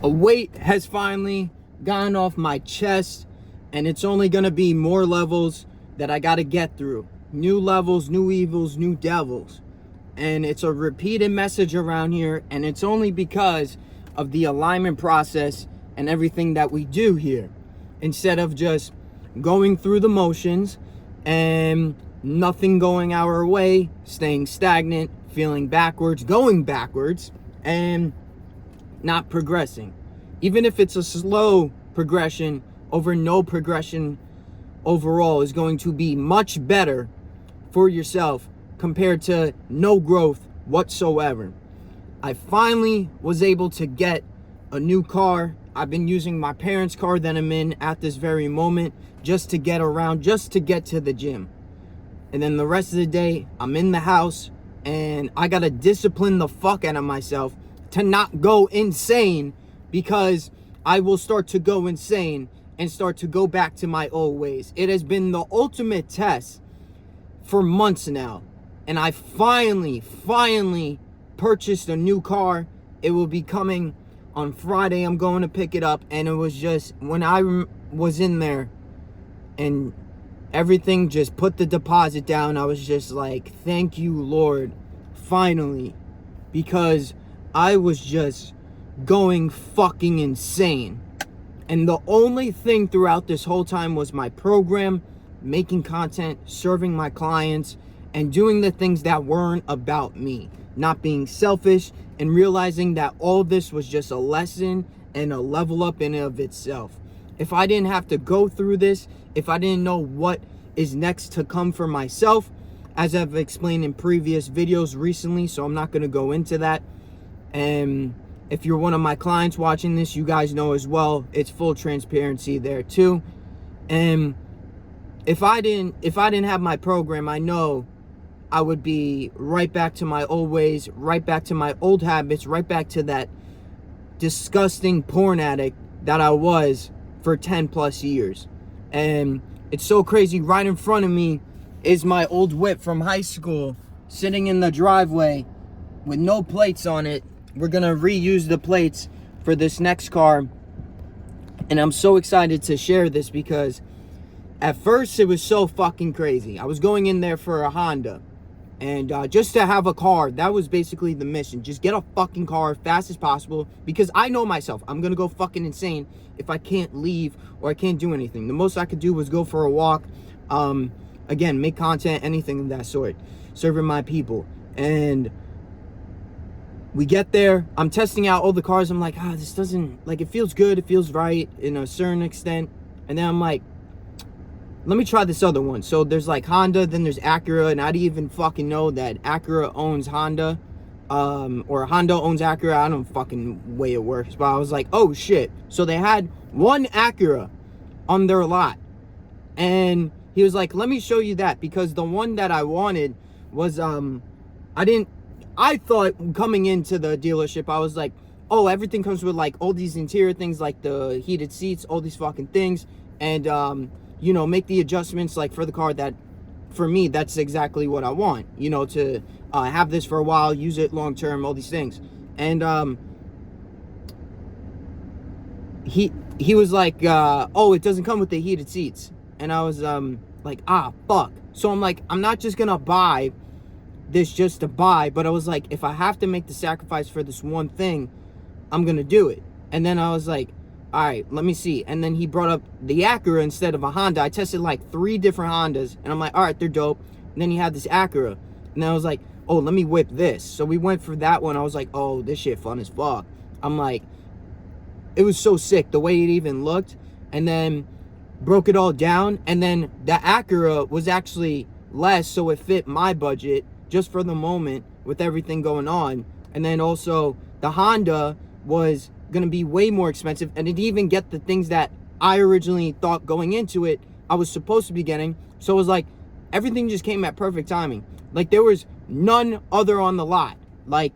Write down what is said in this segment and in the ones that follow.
A weight has finally gone off my chest, and it's only gonna be more levels that I gotta get through. New levels, new evils, new devils. And it's a repeated message around here, and it's only because of the alignment process and everything that we do here. Instead of just going through the motions and nothing going our way, staying stagnant, feeling backwards, going backwards, and not progressing. Even if it's a slow progression over no progression overall is going to be much better for yourself compared to no growth whatsoever. I finally was able to get a new car. I've been using my parents' car that I'm in at this very moment just to get around, just to get to the gym. And then the rest of the day, I'm in the house and I gotta discipline the fuck out of myself to not go insane, because I will start to go insane and start to go back to my old ways. It has been the ultimate test for months now. And I finally purchased a new car. It will be coming on Friday. I'm going to pick it up. And it was just, when I was in there and everything just put the deposit down, I was just like, thank you, Lord, finally. Because I was just going fucking insane. And the only thing throughout this whole time was my program, making content, serving my clients, and doing the things that weren't about me. Not being selfish, and realizing that all this was just a lesson and a level up in and of itself. If I didn't have to go through this, if I didn't know what is next to come for myself, as I've explained in previous videos recently, so I'm not going to go into that. And if you're one of my clients watching this, you guys know as well, it's full transparency there too. And if I didn't have my program, I know I would be right back to my old ways, right back to my old habits, right back to that disgusting porn addict that I was for 10 plus years. And it's so crazy. Right in front of me is my old whip from high school, sitting in the driveway with no plates on it. We're gonna reuse the plates for this next car. And I'm so excited to share this because at first it was so fucking crazy. I was going in there for a Honda. And just to have a car, that was basically the mission. Just get a fucking car as fast as possible, because I know myself. I'm gonna go fucking insane if I can't leave or I can't do anything. The most I could do was go for a walk. Again, make content, anything of that sort. Serving my people. And we get there, I'm testing out all the cars. I'm like, this doesn't, like, it feels good, it feels right in a certain extent. And then I'm like, let me try this other one. So there's like Honda, then there's Acura, and I didn't even fucking know that Acura owns Honda, or Honda owns Acura. I don't fucking way it works, but I was like, oh shit. So they had one Acura on their lot, and he was like, let me show you that, because the one that I wanted was, I thought coming into the dealership, I was like, oh, everything comes with like all these interior things, like the heated seats, all these fucking things, and you know, make the adjustments like for the car that, for me, that's exactly what I want, you know, to have this for a while, use it long term, all these things. And he was like, oh, it doesn't come with the heated seats. And I was like, fuck. So I'm like, I'm not just gonna buy this just to buy, but I was like, if I have to make the sacrifice for this one thing, I'm gonna do it. And then I was like, all right, let me see. And then he brought up the Acura instead of a Honda. I tested like 3 different Hondas, and I'm like, all right, they're dope. And then he had this Acura, and then I was like, oh, let me whip this. So we went for that one. I was like, oh, this shit fun as fuck. I'm like, it was so sick the way it even looked. And then broke it all down, and then the Acura was actually less, so it fit my budget just for the moment with everything going on. And then also the Honda was gonna be way more expensive, and it didn't even get the things that I originally thought going into it I was supposed to be getting. So it was like everything just came at perfect timing. Like there was none other on the lot. Like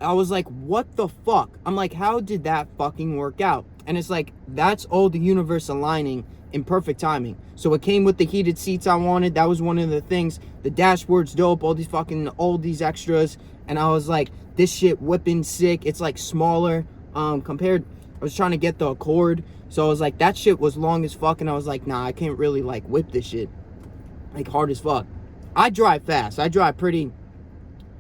I was like, what the fuck? I'm like, how did that fucking work out? And it's like, that's all the universe aligning in perfect timing. So it came with the heated seats I wanted. That was one of the things. The dashboard's dope, all these extras. And I was like, this shit whipping sick. It's like smaller. compared. I was trying to get the Accord, so I was like, that shit was long as fuck, and I was like, nah, I can't really like whip this shit like hard as fuck. I drive fast. I drive pretty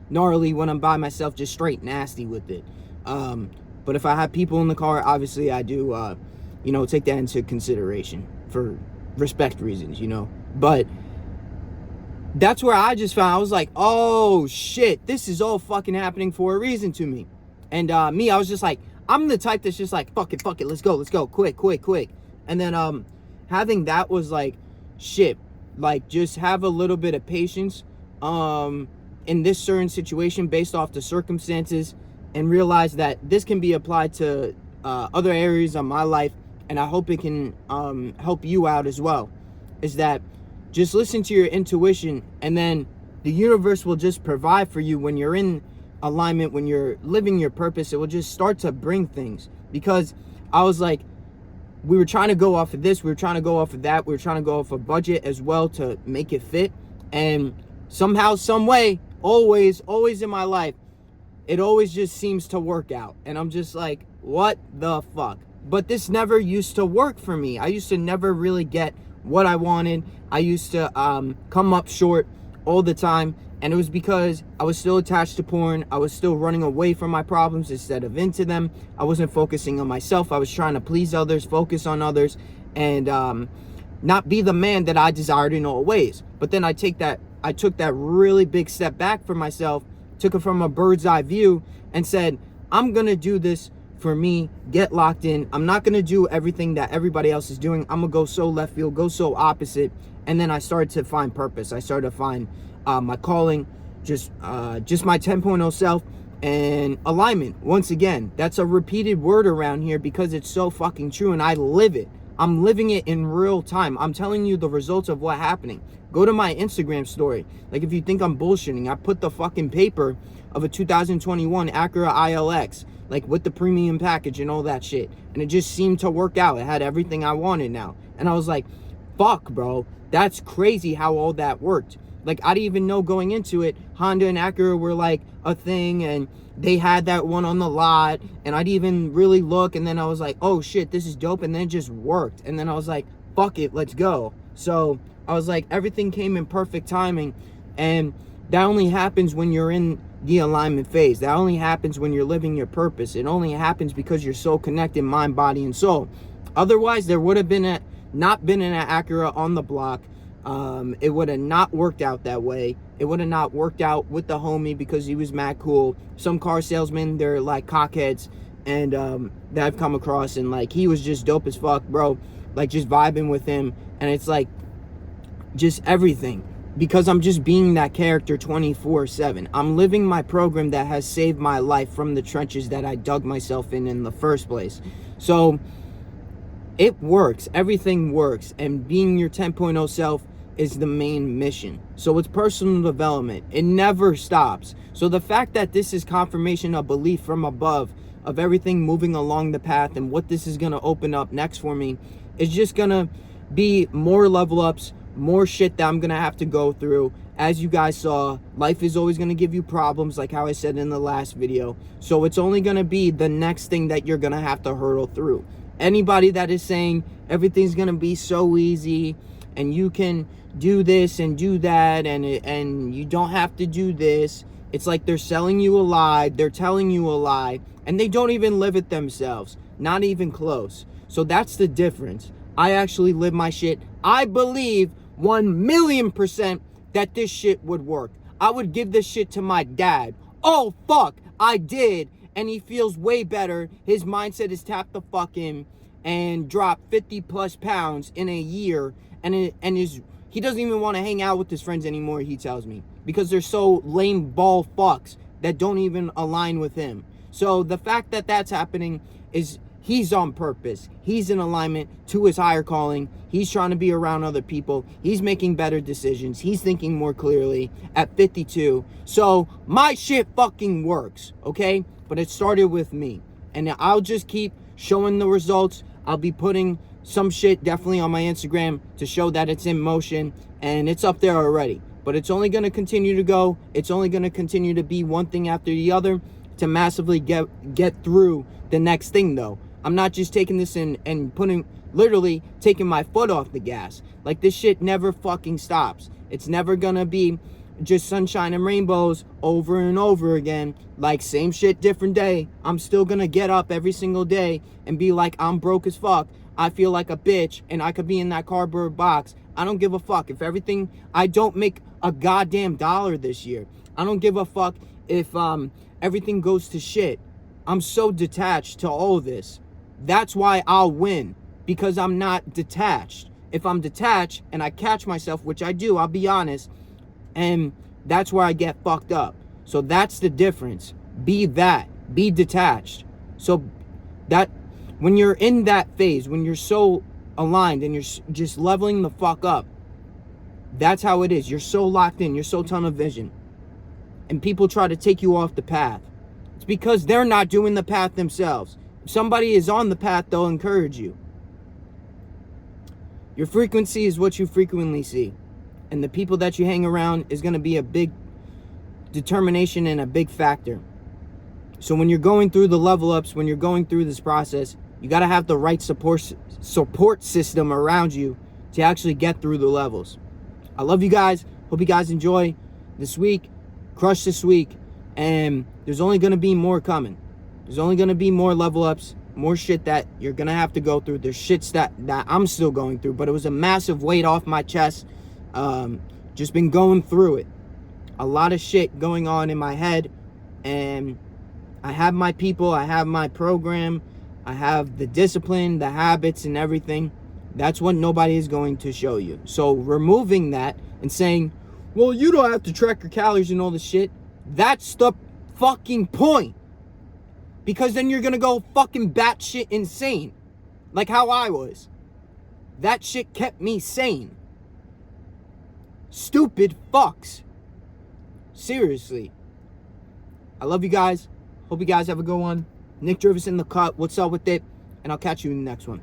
gnarly when I'm by myself, just straight nasty with it. But if I have people in the car, obviously I do, take that into consideration for respect reasons, But that's where I just found, I was like, oh shit, this is all fucking happening for a reason to me. And I was just like, I'm the type that's just like, fuck it, let's go, quick. And then having that was like, shit, like just have a little bit of patience in this certain situation based off the circumstances, and realize that this can be applied to other areas of my life, and I hope it can help you out as well. Is that just listen to your intuition, and then the universe will just provide for you when you're in alignment, when you're living your purpose. It will just start to bring things. Because I was like, we were trying to go off of this, we were trying to go off of that, we were trying to go off of budget as well to make it fit, and somehow, some way, always in my life, it always just seems to work out. And I'm just like, what the fuck? But this never used to work for me. I used to never really get what I wanted. I used to come up short all the time, and it was because I was still attached to porn. I was still running away from my problems instead of into them. I wasn't focusing on myself. I was trying to please others, focus on others, and not be the man that I desired in all ways. But then I took that really big step back for myself, took it from a bird's eye view, and said, I'm gonna do this for me, get locked in. I'm not gonna do everything that everybody else is doing. I'm gonna go so left field, go so opposite. And then I started to find purpose. I started to find my calling, just my 10.0 self, and alignment. Once again, that's a repeated word around here because it's so fucking true, and I live it. I'm living it in real time. I'm telling you the results of what's happening. Go to my Instagram story. Like, if you think I'm bullshitting, I put the fucking paper of a 2021 Acura ILX, like with the premium package and all that shit. And it just seemed to work out. It had everything I wanted now. And I was like, fuck, bro. That's crazy how all that worked. Like, I didn't even know going into it, Honda and Acura were like a thing, and they had that one on the lot, and I didn't even really look, and then I was like, oh shit, this is dope, and then it just worked. And then I was like, fuck it, let's go. So I was like, everything came in perfect timing, and that only happens when you're in the alignment phase. That only happens when you're living your purpose. It only happens because you're so connected, mind, body, and soul. Otherwise, there would have been not been an Acura on the block. It would have not worked out that way. It would have not worked out with the homie because he was mad cool. Some car salesmen, they're like cockheads, and that I've come across, and like, he was just dope as fuck, bro. Like, just vibing with him, and it's like just everything, because I'm just being that character 24/7. I'm living my program that has saved my life from the trenches that I dug myself in the first place. So it works. Everything works, and being your 10.0 self is the main mission. So it's personal development. It never stops. So the fact that this is confirmation of belief from above of everything moving along the path and what this is going to open up next for me is just going to be more level ups, more shit that I'm going to have to go through. As you guys saw, life is always going to give you problems, like how I said in the last video. So it's only going to be the next thing that you're going to have to hurdle through. Anybody that is saying everything's going to be so easy and you can do this and do that and you don't have to do this, it's like they're selling you a lie, they're telling you a lie, and they don't even live it themselves, not even close. So that's the difference. I actually live my shit. I believe 1,000,000% that this shit would work. I would give this shit to my dad. Oh fuck, I did, and he feels way better. His mindset is tapped the fuck in and dropped 50 plus pounds in a year, and he doesn't even want to hang out with his friends anymore, he tells me, because they're so lame ball fucks that don't even align with him. So the fact that that's happening is he's on purpose. He's in alignment to his higher calling. He's trying to be around other people. He's making better decisions. He's thinking more clearly at 52. So my shit fucking works, okay? But it started with me. And I'll just keep showing the results. I'll be putting some shit definitely on my Instagram to show that it's in motion. And it's up there already. But it's only going to continue to go. It's only going to continue to be one thing after the other. to massively get through the next thing, though. I'm not just taking this and literally taking my foot off the gas. Like, this shit never fucking stops. It's never gonna be just sunshine and rainbows over and over again. Like, same shit, different day. I'm still gonna get up every single day and be like, I'm broke as fuck. I feel like a bitch, and I could be in that cardboard box. I don't give a fuck if I don't make a goddamn dollar this year. I don't give a fuck if everything goes to shit. I'm so detached to all this. That's why I'll win, because I'm not detached. If I'm detached and I catch myself, which I do, I'll be honest, and that's where I get fucked up. So that's the difference. Be detached. So that when you're in that phase, when you're so aligned and you're just leveling the fuck up, that's how it is. You're so locked in, you're so tunnel vision, and people try to take you off the path. It's because they're not doing the path themselves. If somebody is on the path, they'll encourage you. Your frequency is what you frequently see, and the people that you hang around is going to be a big determination and a big factor. So when you're going through the level ups, when you're going through this process, you got to have the right support system around you to actually get through the levels. I love you guys. Hope you guys enjoy this week. Crush this week. And there's only going to be more coming. There's only going to be more level ups, more shit that you're going to have to go through. There's shits that I'm still going through, but it was a massive weight off my chest. Just been going through it. A lot of shit going on in my head, and I have my people, I have my program, I have the discipline, the habits, and everything. That's what nobody is going to show you. So removing that and saying, well, you don't have to track your calories and all this shit, that's the fucking point. Because then you're gonna go fucking batshit insane. Like how I was. That shit kept me sane. Stupid fucks. Seriously. I love you guys. Hope you guys have a good one. Nick Jervis in the cut. What's up with it? And I'll catch you in the next one.